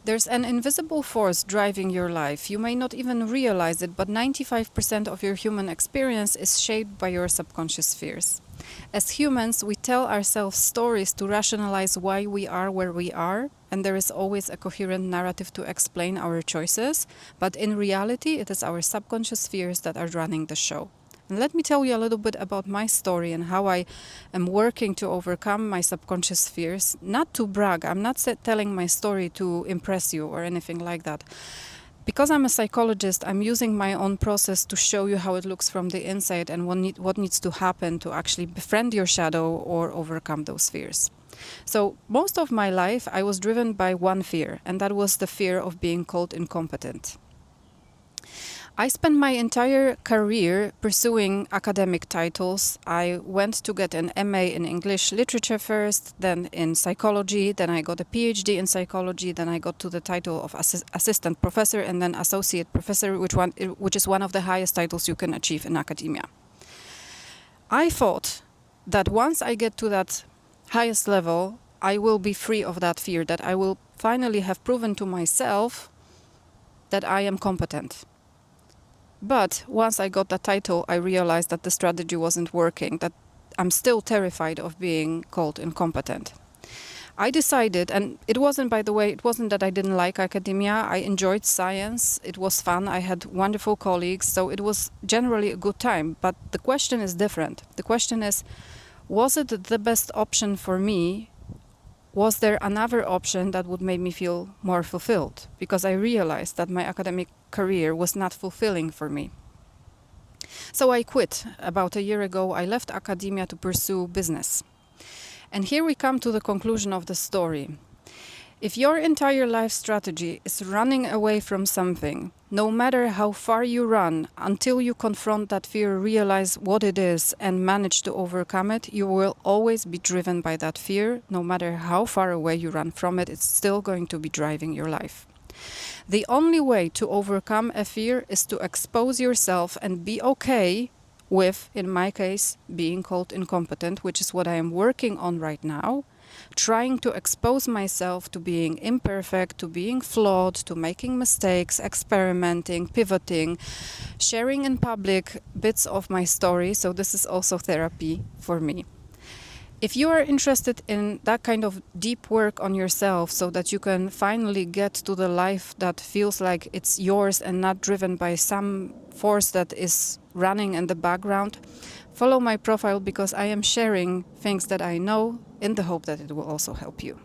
There's an invisible force driving your life. You may not even realize it, but 95% of your human experience is shaped by your subconscious fears. As humans, we tell ourselves stories to rationalize why we are where we are, and there is always a coherent narrative to explain our choices, but in reality, it is our subconscious fears that are running the show. And let me tell you a little bit about my story and how I am working to overcome my subconscious fears. Not to brag, I'm not telling my story to impress you or anything like that. Because I'm a psychologist, I'm using my own process to show you how it looks from the inside and what needs to happen to actually befriend your shadow or overcome those fears. So most of my life, I was driven by one fear, and that was the fear of being called incompetent. I spent my entire career pursuing academic titles. I went to get an MA in English literature first, then in psychology, then I got a PhD in psychology, then I got to the title of assistant professor and then associate professor, which is one of the highest titles you can achieve in academia. I thought that once I get to that highest level, I will be free of that fear, that I will finally have proven to myself that I am competent. But once I got that title, I realized that the strategy wasn't working, that I'm still terrified of being called incompetent. I decided, and it wasn't, by the way, it wasn't that I didn't like academia. I enjoyed science. It was fun. I had wonderful colleagues. So it was generally a good time. But the question is different. The question is, was it the best option for me? Was there another option that would make me feel more fulfilled? Because I realized that my academic career was not fulfilling for me. So I quit. About a year ago, I left academia to pursue business. And here we come to the conclusion of the story. If your entire life strategy is running away from something, no matter how far you run, until you confront that fear, realize what it is, and manage to overcome it, you will always be driven by that fear. No matter how far away you run from it, it's still going to be driving your life. The only way to overcome a fear is to expose yourself and be okay with, in my case, being called incompetent, which is what I am working on right now. Trying to expose myself to being imperfect, to being flawed, to making mistakes, experimenting, pivoting, sharing in public bits of my story. So this is also therapy for me. If you are interested in that kind of deep work on yourself so that you can finally get to the life that feels like it's yours and not driven by some force that is running in the background, follow my profile, because I am sharing things that I know in the hope that it will also help you.